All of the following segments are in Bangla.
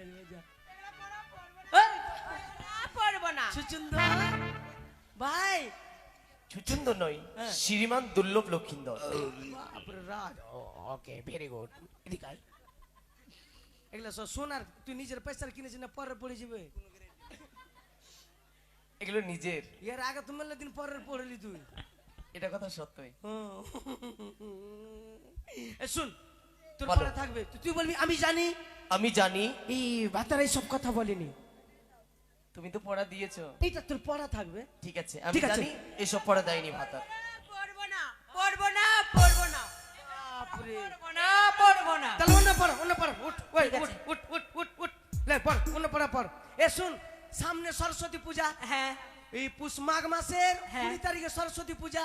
আসবে যা পড়বো না। সুচন্দর ভাই সুচন্দর নয়, হ্যাঁ। শ্রীমান দুর্লভ লক্ষিন্দর। বাপরে রাজ ওকে, ভেরি গুড। এদিকে আয়। এগুলা সব সোনার, তুই নিজের পয়সার কিনেছিস না পরের পড়ে যাবে? এগুলো নিজের। এর আগে তুমি দিন পরের পড়লি তুই। এটা কথা সত্যই। শুন, তোর বলো। পড়া থাকবে, তুই বলবি আমি জানি। আমি জানি। এই ভাতারাই সব কথা বলিনি, তুমি তো পড়া দিয়েছো। এইটা তোর পড়া থাকবে। ঠিক আছে, আমি ঠিক আছে। জানি এসব পড়া দেয়নি ভাতা। পড়বো না, পড়বো না, পড়বো না, বাপরে, পড়বো না, পড়বো না। তাহলে অন্য পড়া, অন্য পড়া, উঠ ওই ঠিক উঠ আছে। উঠ উঠ উঠ উঠ, লে পড়, অন্য পড়া পড়। এ শুন, সামনে সরস্বতী পূজা, হ্যাঁ, এই পুষ মাঘ মাসের হ্যাঁ। 20 তারিখে সরস্বতী পূজা।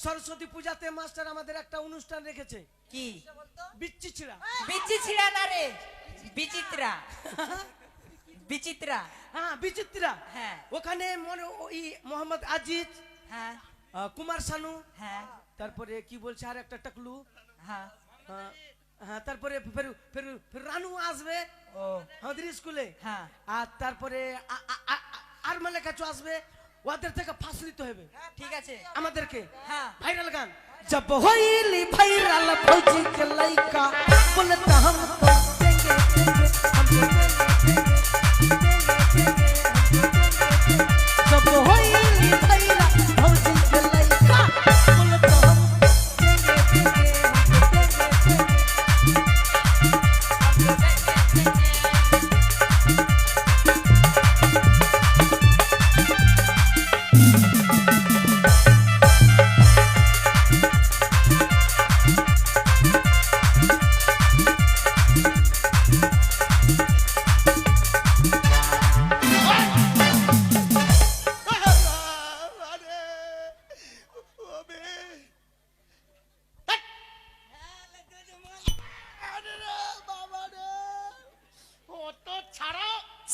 সরস্বতী পূজাতে মাস্টার আমাদের একটা অনুষ্ঠান রেখেছে, কি? বিচ্ছি ছিড়া। বিচি ছিড়া না রে, বিচিত্রা, বিচিত্রা। হ্যাঁ বিচিত্রা। হ্যাঁ। ওখানে মনে ওই মোহাম্মদ আজিজ, হ্যাঁ, কুমার শানু, হ্যাঁ, তারপরে কি বলছে আর একটা টাকলু, হ্যাঁ। হ্যাঁ, হ্যাঁ, তারপরে ফের ফের ফের রানু আসবে ও, আমাদের স্কুলে। হ্যাঁ। আর তারপরে আর মানে কাছে আসবে, ওদের থেকে ফাঁস নিতে হবে ঠিক আছে। আমাদেরকে। হ্যাঁ। ভাইরাল গান जब होइली भाइरल भौजी के लइका बोलता हम तो देंगे जब होइली भाइरल भौजी के लइका बोलता हम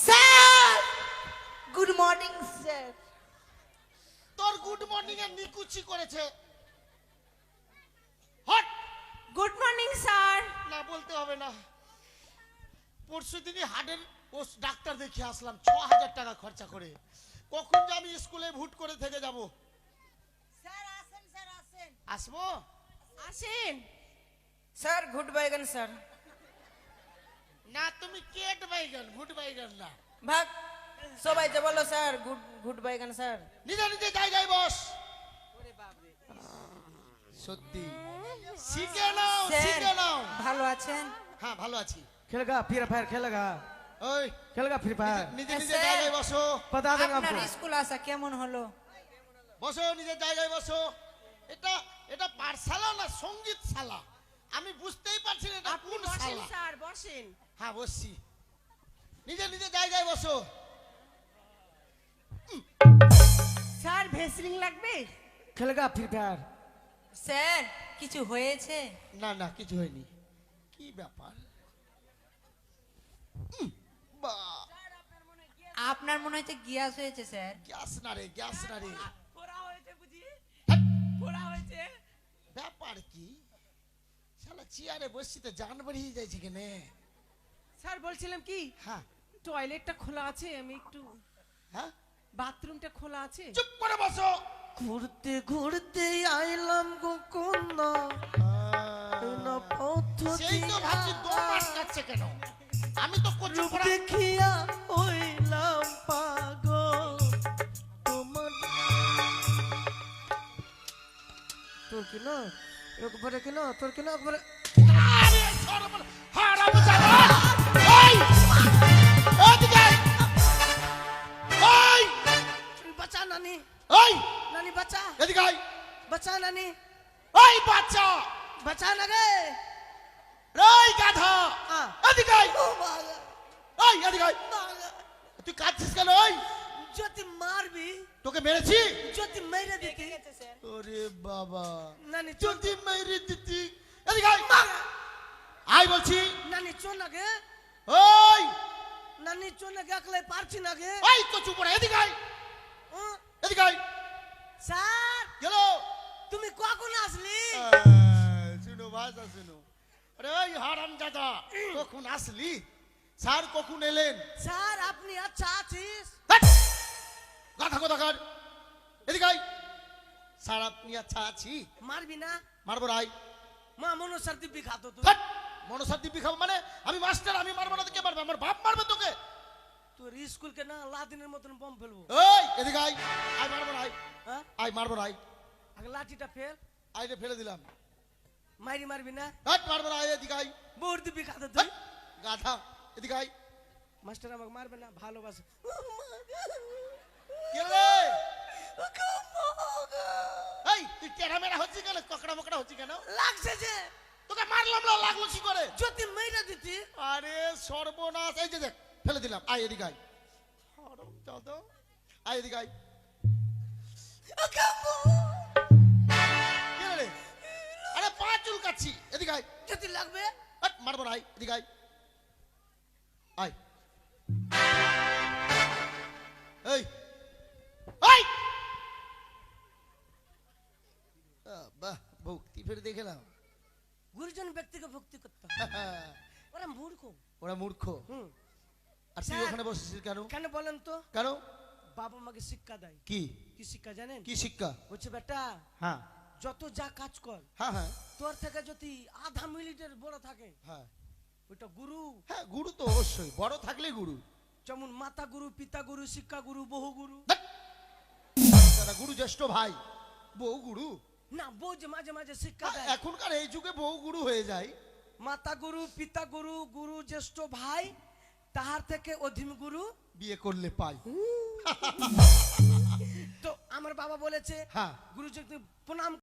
স্যার, গুড মর্নিং স্যার। তোর গুড মর্নিং এর নিকুচি করেছে। Hot, good morning sir. না বলতে হবে না। পরশু দিনই হার্টের ডাক্তার দেখিয়ে আসলাম 6000 টাকা খরচা করে। কখন যে আমি স্কুলে ভুট করে থেকে যাব? স্যার আসেন, স্যার আসেন, আসবো? আসেন। স্যার গুড বাইগান স্যার। না, তুমি কেট বাইগান, ভুট বাইগান না। ভাগ, সবাই যে বলো স্যার গুড গুড বাইগান স্যার। নিজে নিজে জায়গায় বস। সত্যি শিখে নাও, শিখে নাও। ভালো আছেন? হ্যাঁ, ভালো আছি। खेलेगा फ्री फायर खेलेगा ওই खेलेगा फ्री फायर নিজে নিজে স্যার। জায়গায় বসো। बता देंगे আপনার आपको স্কুল আসা কেমন হলো? বসো, নিজের জায়গায় বসো। এটা এটা পাঠশালা না সঙ্গীতশালা? আমি বুঝতেই পারছি না এটা কোন শালা। স্যার বসেন। হ্যাঁ, বসছি। নিজে নিজে জায়গায় বসো। স্যার ভেসলিং লাগবে? खेलेगा फ्री फायर স্যার কিছু হয়েছে? না না, কিছু হয়নি। কি ব্যাপার? বাহ, আপনার মনে হচ্ছে গ্যাস হয়েছে স্যার। গ্যাস না রে, গ্যাস না রে। পোড়া হয়েছে বুঝি? পোড়া হয়েছে। ব্যাপার কি? শালা চেয়ারে বসছি তো জান বেরিয়ে যাইছে কেনে? স্যার বলছিলাম কি হ্যাঁ টয়লেটটা খোলা আছে, আমি একটু হ্যাঁ, বাথরুমটা খোলা আছে, চুপ করে বসো। ঘুরতে ঘুরতে আইলাম গোকন্না না সেই তো ভাবছি দম আটকাচ্ছে কেন? আমি তো কচু রূপ পড়া। দেখিয়া হইলাম পাগল তোমার। তোর কি না একবারে কি না, তোর কি না একবারে। আরে সর্বনাশ, হারামজাদা! ওই! ওদিকে আয়! ওই! বাঁচা নানি, ওই! নানি বাঁচা, এদিকে আয়! বাঁচা নানি, ওই বাচ্চা! বাঁচা না গে। ওই গাধা! আহ। এদিকে আয়! ও বাবা, ওই এদিকে আয়! বাবা, তুই কাঁদছিস কেন? ওই! যদি মারবি, তোকে মেরেছি? যদি মেরে দিতি। ওরে বাবা! নানি যদি মেরে দিতি। এদিকে আয়! আয় বলছি। নানি চো না গে, ওই! নানি চো না গে, একলাই পারছি না গে। ওই কচু পড়া, এদিকে আয়! এদিকে আয়! স্যার গেল। তুমি কখন আসলি? শুনো ভাষা শুনো। আরে ওই হারামজাদা, কখন আসলি? স্যার কখন এলেন? স্যার আপনি আচ্ছা আছিস? হাট! গাধা কোথাকার, এদিকে আয়। স্যার আপনি আচ্ছা আছি? মারবি না? মারবো রাই। মা মনসার দিব্যি খাতো তুই। হাট! মনসার দিব্যি খাবো মানে? আমি মাস্টার, আমি মারবো না তো কে মারবে? আমার বাপ মারবে তোকে। তোর স্কুলকে না লাদিনের মতন বম ফেলবো। এই এদিকে আয়। আয় মারবো রাই। হ্যাঁ আয় মারবো রাই। আগে লাঠিটা ফেল। আয় রে ফেলে দিলাম। মারি মারবি না? হাট মারবো না, আয় এদিকে আয়। বউর দিব্যি খাতো তুই। হাট! গাধা, এদিকে আয়। মাস্টার আমাকে মারবে না, ভালোবাসে। কে রে? এই তুই টেরা মেরা হচ্ছিস কেন? ককড়া মকড়া হচ্ছিস কেন? লাগছে যে তোকে মারলাম না, লাগলো কি করে? যদি মেয়েরা দিতি। আরে সর্বনাশ, এই যে দেখ ফেলে দিলাম। আয় এদিকে আয়। আরে দাদা, আয় এদিকে আয়। কে রে? আরে পা চুলকাচ্ছি, এদিকে আয়। যদি লাগবে হাট, মারবো না, আয় এদিকে আয়। আয় এই এই বাহ, ভক্তি ফের দেখলাম। গুরুজন ব্যক্তিকে ভক্তি করতে হয়। ওরা মূর্খ। ওরা মূর্খ। হুম। আর তুই স্যার। ওখানে বসেছিস কেন? কেন বলেন তো? কেন? বাবা মাকে শিক্ষা দেয়। কি কি শিক্ষা জানেন? কি শিক্ষা? বলছে বেটা হ্যাঁ যত যা কাজ কর, হ্যাঁ হ্যাঁ তোর থেকে যদি আধা মিনিটের বড় থাকে হ্যাঁ ওইটা গুরু। হ্যাঁ, গুরু তো অবশ্যই, বড় থাকলে গুরু। যেমন মাতা গুরু, পিতা গুরু, শিক্ষা গুরু, বহু গুরু। ধ্যাৎ! দাদা, গুরু জ্যেষ্ঠ ভাই, বউ গুরু। না বউ যে মাঝে মাঝে শিক্ষা দেয়। এখনকার এই যুগে বউ গুরু হয়ে যায়। মাতা গুরু, পিতা গুরু, গুরু জ্যেষ্ঠ ভাই, তাহার থেকে অধীন গুরু বিয়ে করলে পাই। তো আমার বাবা বলেছে হ্যাঁ গুরুজি প্রণাম